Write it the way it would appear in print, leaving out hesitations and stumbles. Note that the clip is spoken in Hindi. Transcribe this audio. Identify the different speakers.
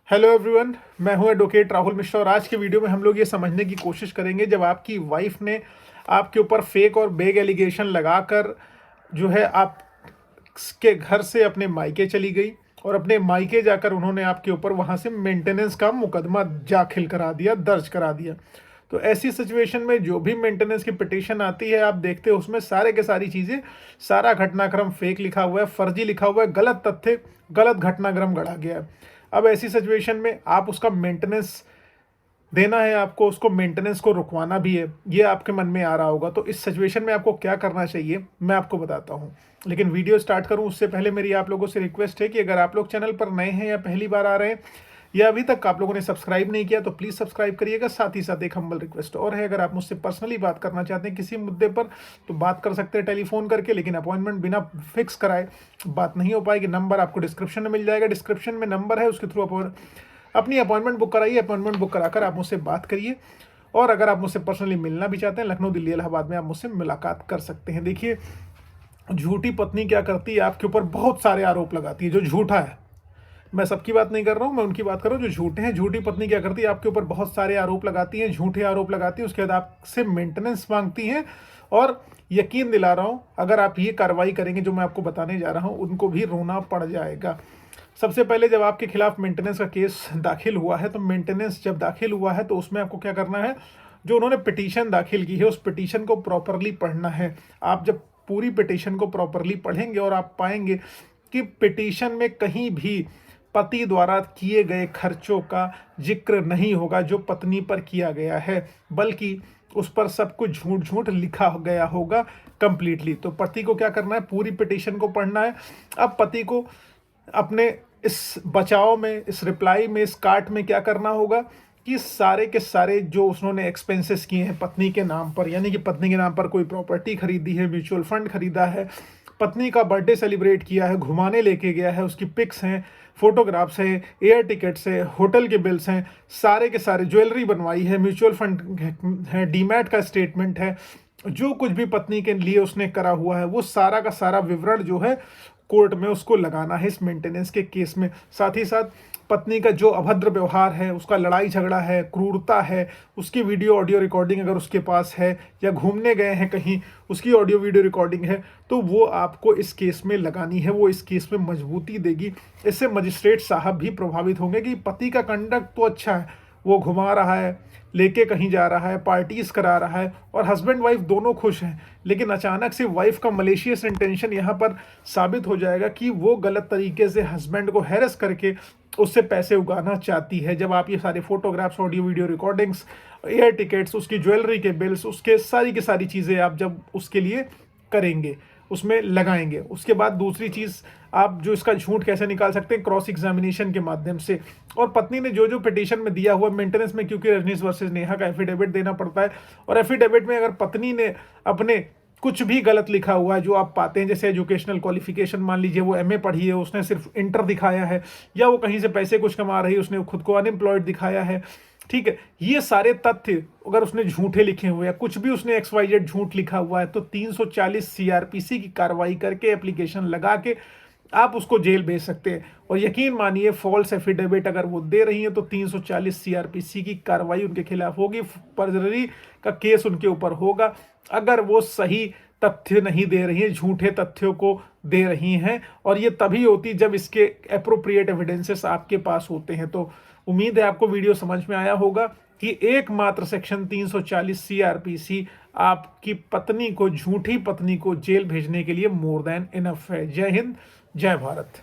Speaker 1: हेलो एवरीवन, मैं हूं एडवोकेट राहुल मिश्रा और आज के वीडियो में हम लोग ये समझने की कोशिश करेंगे जब आपकी वाइफ ने आपके ऊपर फेक और बेग एलिगेशन लगाकर जो है आपके घर से अपने मायके चली गई और अपने मायके जाकर उन्होंने आपके ऊपर वहां से मेंटेनेंस का मुकदमा दाखिल करा दिया, दर्ज करा दिया। तो ऐसी सिचुएशन में जो भी मेंटेनेंस की पिटीशन आती है, आप देखते हो उसमें सारे के सारी चीज़ें, सारा घटनाक्रम फेक लिखा हुआ है, फर्जी लिखा हुआ है, गलत तथ्य, गलत घटनाक्रम गढ़ा गया है। अब ऐसी सिचुएशन में आप उसका मेंटेनेंस देना है, आपको उसको मेंटेनेंस को रुकवाना भी है, ये आपके मन में आ रहा होगा। तो इस सिचुएशन में आपको क्या करना चाहिए मैं आपको बताता हूँ। लेकिन वीडियो स्टार्ट करूँ उससे पहले मेरी आप लोगों से रिक्वेस्ट है कि अगर आप लोग चैनल पर नए हैं या पहली बार आ रहे हैं या अभी तक आप लोगों ने सब्सक्राइब नहीं किया तो प्लीज़ सब्सक्राइब करिएगा। साथ ही साथ एक हम्बल रिक्वेस्ट और है, अगर आप मुझसे पर्सनली बात करना चाहते हैं किसी मुद्दे पर तो बात कर सकते हैं टेलीफोन करके, लेकिन अपॉइंटमेंट बिना फिक्स कराए बात नहीं हो पाएगी। नंबर आपको डिस्क्रिप्शन में मिल जाएगा, डिस्क्रिप्शन में नंबर है, उसके थ्रू अपनी अपॉइंटमेंट बुक कराइए। अपॉइंटमेंट बुक कराकर आप मुझसे बात करिए और अगर आप मुझसे पर्सनली मिलना भी चाहते हैं, लखनऊ, दिल्ली, इलाहाबाद में आप मुझसे मुलाकात कर सकते हैं। देखिए, झूठी पत्नी क्या करती है, आपके ऊपर बहुत सारे आरोप लगाती है जो झूठा है। मैं सबकी बात नहीं कर रहा हूँ, मैं उनकी बात कर रहा हूँ जो झूठे हैं। झूठी पत्नी क्या करती है, आपके ऊपर बहुत सारे आरोप लगाती है, झूठे आरोप लगाती है, उसके बाद आपसे मेंटेनेंस मांगती हैं। और यकीन दिला रहा हूँ, अगर आप ये कार्रवाई करेंगे जो मैं आपको बताने जा रहा हूँ, उनको भी रोना पड़ जाएगा। सबसे पहले जब आपके खिलाफ मेंटेनेंस का केस दाखिल हुआ है, तो मेंटेनेंस जब दाखिल हुआ है तो उसमें आपको क्या करना है, जो उन्होंने पिटीशन दाखिल की है उस पिटीशन को प्रॉपरली पढ़ना है। आप जब पूरी पिटीशन को प्रॉपरली पढ़ेंगे और आप पाएंगे कि पिटीशन में कहीं भी पति द्वारा किए गए खर्चों का जिक्र नहीं होगा जो पत्नी पर किया गया है, बल्कि उस पर सब कुछ झूठ झूठ लिखा गया होगा कंप्लीटली। तो पति को क्या करना है, पूरी पिटीशन को पढ़ना है। अब पति को अपने इस बचाव में, इस रिप्लाई में, इस कार्ट में क्या करना होगा कि सारे के सारे जो उन्होंने एक्सपेंसेस किए हैं पत्नी के नाम पर, यानी कि पत्नी के नाम पर कोई प्रॉपर्टी खरीदी है, म्यूचुअल फंड खरीदा है, पत्नी का बर्थडे सेलिब्रेट किया है, घुमाने लेके गया है, उसकी पिक्स हैं, फोटोग्राफ्स हैं, एयर टिकट्स हैं, होटल के बिल्स हैं, सारे के सारे, ज्वेलरी बनवाई है, म्यूचुअल फंड है, डीमैट का स्टेटमेंट है, जो कुछ भी पत्नी के लिए उसने करा हुआ है वो सारा का सारा विवरण जो है कोर्ट में उसको लगाना है इस मेंटेनेंस के केस में। साथ ही साथ पत्नी का जो अभद्र व्यवहार है, उसका लड़ाई झगड़ा है, क्रूरता है, उसकी वीडियो ऑडियो रिकॉर्डिंग अगर उसके पास है, या घूमने गए हैं कहीं उसकी ऑडियो वीडियो रिकॉर्डिंग है, तो वो आपको इस केस में लगानी है। वो इस केस में मजबूती देगी। इससे मजिस्ट्रेट साहब भी प्रभावित होंगे कि पति का कंडक्ट तो अच्छा है, वो घुमा रहा है, लेके कहीं जा रहा है, पार्टीज करा रहा है और हस्बैंड वाइफ दोनों खुश हैं। लेकिन अचानक से वाइफ का मलेशियस इंटेंशन यहाँ पर साबित हो जाएगा कि वो गलत तरीके से हस्बैंड को हैरेस करके उससे पैसे उगाना चाहती है। जब आप ये सारे photographs, audio video recordings, air tickets, उसकी ज्वेलरी के बिल्स, उसके सारी की सारी चीज़ें आप जब उसके लिए करेंगे, उसमें लगाएंगे, उसके बाद दूसरी चीज़ आप जो इसका झूठ कैसे निकाल सकते हैं, क्रॉस एग्जामिनेशन के माध्यम से। और पत्नी ने जो जो पिटीशन में दिया हुआ मेंटेनेंस में, क्योंकि रजनीश वर्सेस नेहा का एफिडेविट देना पड़ता है, और एफिडेविट में अगर पत्नी ने अपने कुछ भी गलत लिखा हुआ है जो आप पाते हैं, जैसे एजुकेशनल क्वालिफिकेशन, मान लीजिए वो एमए पढ़ी है, उसने सिर्फ इंटर दिखाया है, या वो कहीं से पैसे कुछ कमा रही है, उसने खुद को अनएम्प्लॉयड दिखाया है, ठीक है, ये सारे तथ्य अगर उसने झूठे लिखे हुए हैं, कुछ भी उसने XYZ झूठ लिखा हुआ है, तो 340 CRPC की कार्रवाई करके, एप्लीकेशन लगा के आप उसको जेल भेज सकते हैं। और यकीन मानिए, फॉल्स एफिडेविट अगर वो दे रही हैं तो 340 CRPC की कार्रवाई उनके खिलाफ होगी, फर्जरी का केस उनके ऊपर होगा अगर वो सही तथ्य नहीं दे रही हैं, झूठे तथ्यों को दे रही हैं। और ये तभी होती जब इसके एप्रोप्रिएट एविडेंसेस आपके पास होते हैं। तो उम्मीद है आपको वीडियो समझ में आया होगा कि एकमात्र सेक्शन 340 CRPC आपकी पत्नी को, झूठी पत्नी को जेल भेजने के लिए मोर देन इनफ है। जय हिंद, जय भारत।